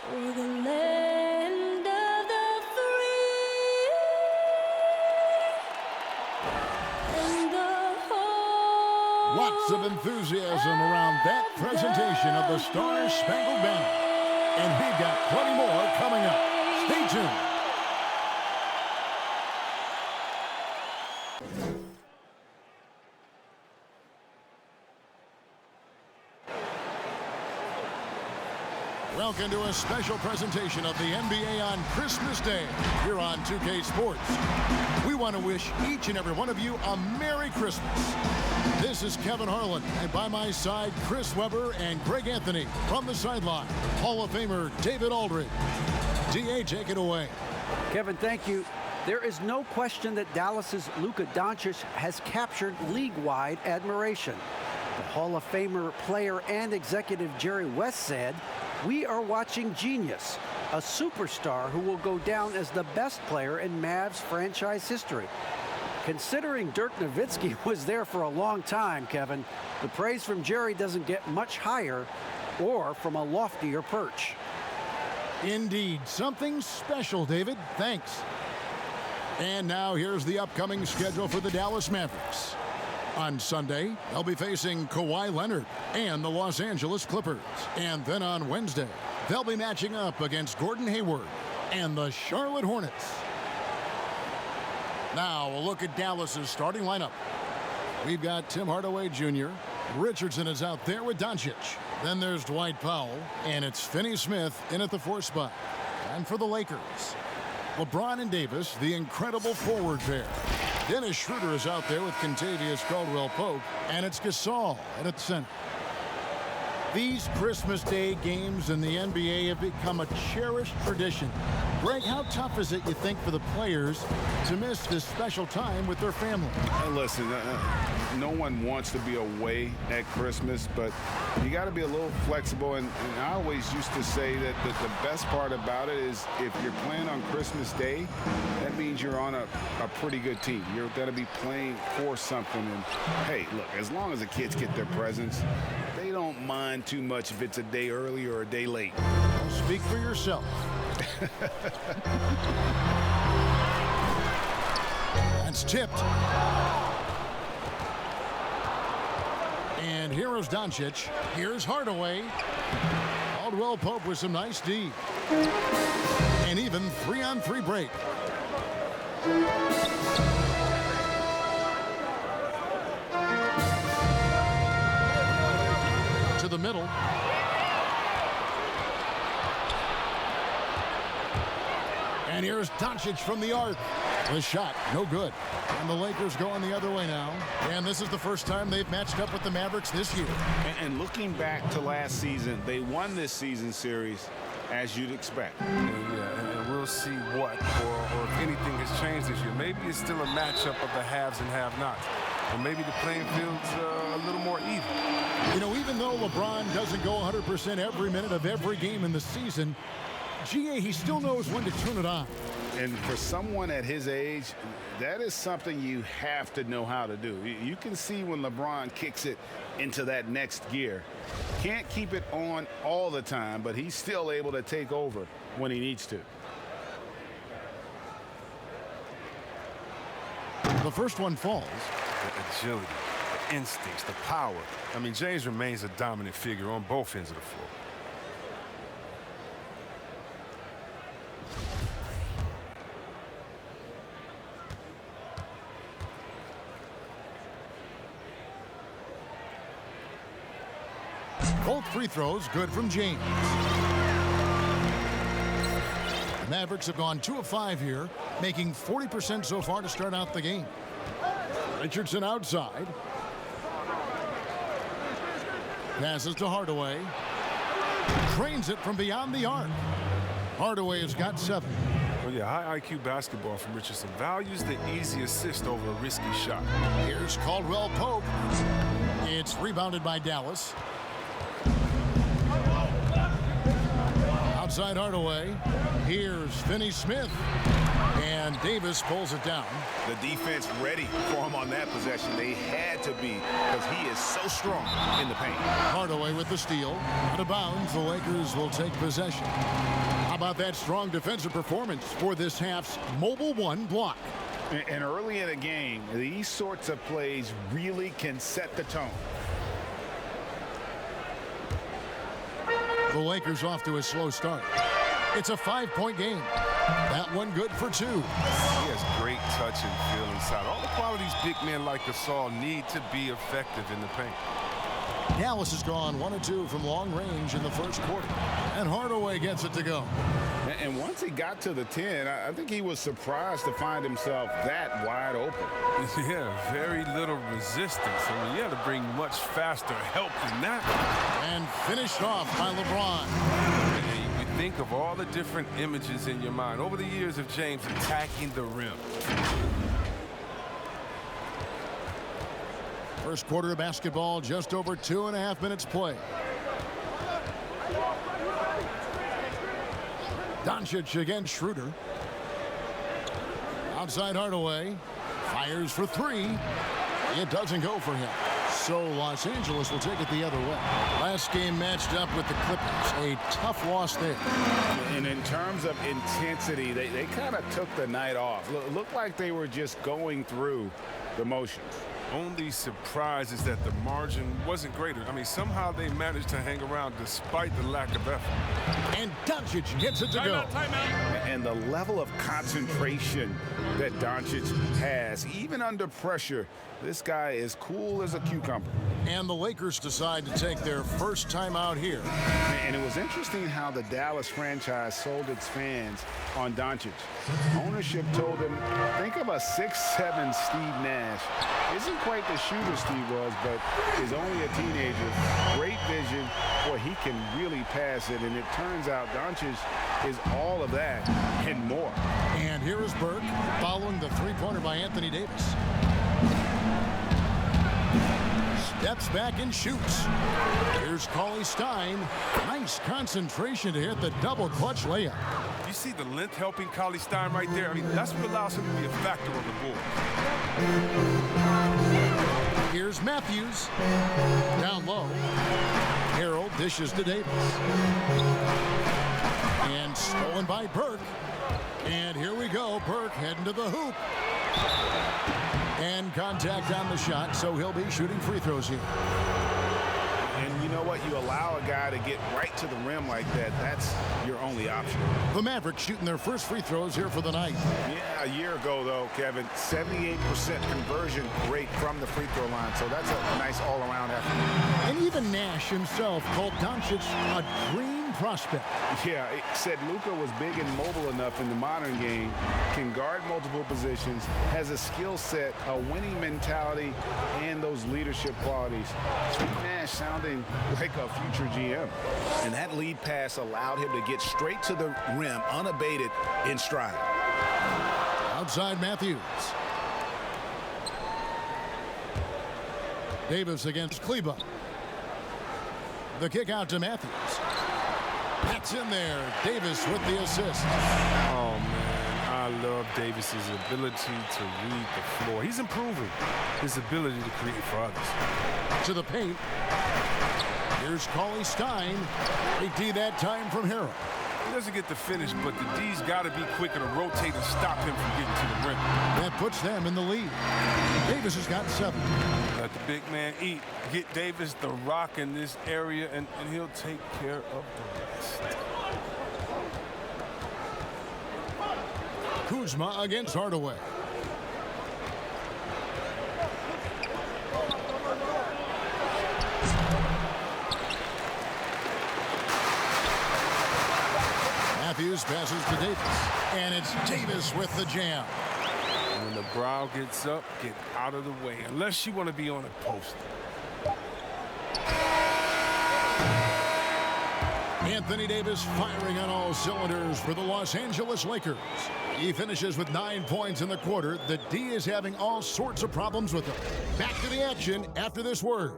For the land of the free and the whole. Lots of enthusiasm around that presentation of the Star-Spangled Banner. And we've got plenty more coming up. Stay tuned. Welcome to a special presentation of the NBA on Christmas Day here on 2K Sports. We want to wish each and every one of you a Merry Christmas. This is Kevin Harlan, and by my side, Chris Webber and Greg Anthony. From the sideline, Hall of Famer David Aldridge. DA, take it away. Kevin, thank you. There is no question that Dallas's Luka Doncic has captured league-wide admiration. The Hall of Famer player and executive Jerry West said, "We are watching genius, a superstar who will go down as the best player in Mavs franchise history." Considering Dirk Nowitzki was there for a long time, Kevin, the praise from Jerry doesn't get much higher or from a loftier perch. Indeed, something special, David. Thanks. And now here's the upcoming schedule for the Dallas Mavericks. On Sunday, they'll be facing Kawhi Leonard and the Los Angeles Clippers. And then on Wednesday, they'll be matching up against Gordon Hayward and the Charlotte Hornets. Now, a look at Dallas's starting lineup. We've got Tim Hardaway Jr. Richardson is out there with Doncic. Then there's Dwight Powell, and it's Finney-Smith in at the 4th spot. And for the Lakers, LeBron and Davis, the incredible forward pair. Dennis Schroeder is out there with Kentavious Caldwell-Pope, and it's Gasol at the center. These Christmas Day games in the NBA have become a cherished tradition. Greg, how tough is it, you think, for the players to miss this special time with their family? Listen, no one wants to be away at Christmas, but you got to be a little flexible. And I always used to say that the best part about it is if you're playing on Christmas Day, that means you're on a pretty good team. You're going to be playing for something. And, hey, look, as long as the kids get their presents, they don't mind too much if it's a day early or a day late. Speak for yourself. That's tipped. And here's Doncic. Here's Hardaway. Caldwell-Pope with some nice D. And even 3-on-3 break. To the middle. And here's Doncic from the arc. The shot, no good. And the Lakers going the other way now. And this is the first time they've matched up with the Mavericks this year. And looking back to last season, they won this season series as you'd expect. And we'll see what, or if anything has changed this year. Maybe it's still a matchup of the haves and have-nots. Or maybe the playing field's a little more even. You know, even though LeBron doesn't go 100% every minute of every game in the season, GA, he still knows when to turn it on. And for someone at his age, that is something you have to know how to do. You can see when LeBron kicks it into that next gear. Can't keep it on all the time, but he's still able to take over when he needs to. The first one falls. The agility, the instincts, the power. I mean, James remains a dominant figure on both ends of the floor. Both free throws good from James. The Mavericks have gone 2 of 5 here, making 40% so far to start out the game. Richardson outside. Passes to Hardaway. Trains it from beyond the arc. Hardaway has got 7. Well, yeah, high IQ basketball from Richardson. Values the easy assist over a risky shot. Here's Caldwell-Pope. It's rebounded by Dallas. Outside Hardaway. Here's Finney-Smith. And Davis pulls it down. The defense ready for him on that possession. They had to be because he is so strong in the paint. Hardaway with the steal. Out of bounds, the Lakers will take possession. How about that strong defensive performance for this half's Mobile One block? And early in a game, these sorts of plays really can set the tone. The Lakers off to a slow start. It's a 5-point game. That one good for 2. He has great touch and feel inside. All the qualities big men like Gasol need to be effective in the paint. Dallas has gone 1 of 2 from long range in the first quarter. And Hardaway gets it to go. And once he got to the 10, I think he was surprised to find himself that wide open. Yeah, very little resistance. I mean, you had to bring much faster help than that. And finished off by LeBron. And you think of all the different images in your mind over the years of James attacking the rim. First quarter of basketball, just over 2.5 minutes play. Doncic against Schroeder. Outside Hardaway. Fires for 3. It doesn't go for him. So Los Angeles will take it the other way. Last game matched up with the Clippers. A tough loss there. And in terms of intensity, they kind of took the night off. Looked like they were just going through the motions. Only surprise is that the margin wasn't greater. I mean, somehow they managed to hang around despite the lack of effort. And Doncic gets it to go. Timeout. And the level of concentration that Doncic has, even under pressure, this guy is cool as a cucumber. And the Lakers decide to take their first time out here. And it was interesting how the Dallas franchise sold its fans on Doncic. Ownership told him, think of a 6'7" Steve Nash. Isn't quite the shooter Steve was, but is only a teenager. Great vision. Boy, he can really pass it. And it turns out Doncic is all of that and more. And here is Burke following the three-pointer by Anthony Davis. Steps back and shoots. Here's Cauley Stein. Nice concentration to hit the double clutch layup. You see the length helping Cauley Stein right there? I mean, that's what allows him to be a factor on the board. Here's Matthews. Down low. Harold dishes to Davis. And stolen by Burke. And here we go. Burke heading to the hoop. And contact on the shot, so he'll be shooting free throws here. And you know what? You allow a guy to get right to the rim like that. That's your only option. The Mavericks shooting their first free throws here for the night. Yeah, a year ago, though, Kevin, 78% conversion rate from the free throw line. So that's a nice all-around effort. And even Nash himself called Doncic a dream prospect. Yeah, it said Luka was big and mobile enough in the modern game, can guard multiple positions, has a skill set, a winning mentality, and those leadership qualities. Steve Nash sounding like a future GM. And that lead pass allowed him to get straight to the rim, unabated, in stride. Outside Matthews. Davis against Kleba. The kick out to Matthews. That's in there. Davis with the assist. Oh, man, I love Davis's ability to read the floor. He's improving his ability to create for others. To the paint. Here's Cauley Stein. Big D that time from Harold. He doesn't get the finish, but the D's got to be quicker to rotate and stop him from getting to the rim. That puts them in the lead. Davis has got 7. Let the big man eat. Get Davis the rock in this area, and he'll take care of the rest. Kuzma against Hardaway. Matthews passes to Davis. And it's Davis with the jam. When the brow gets up, get out of the way, unless you want to be on a post. Anthony Davis firing on all cylinders for the Los Angeles Lakers. He finishes with 9 points in the quarter. The D is having all sorts of problems with him. Back to the action after this word.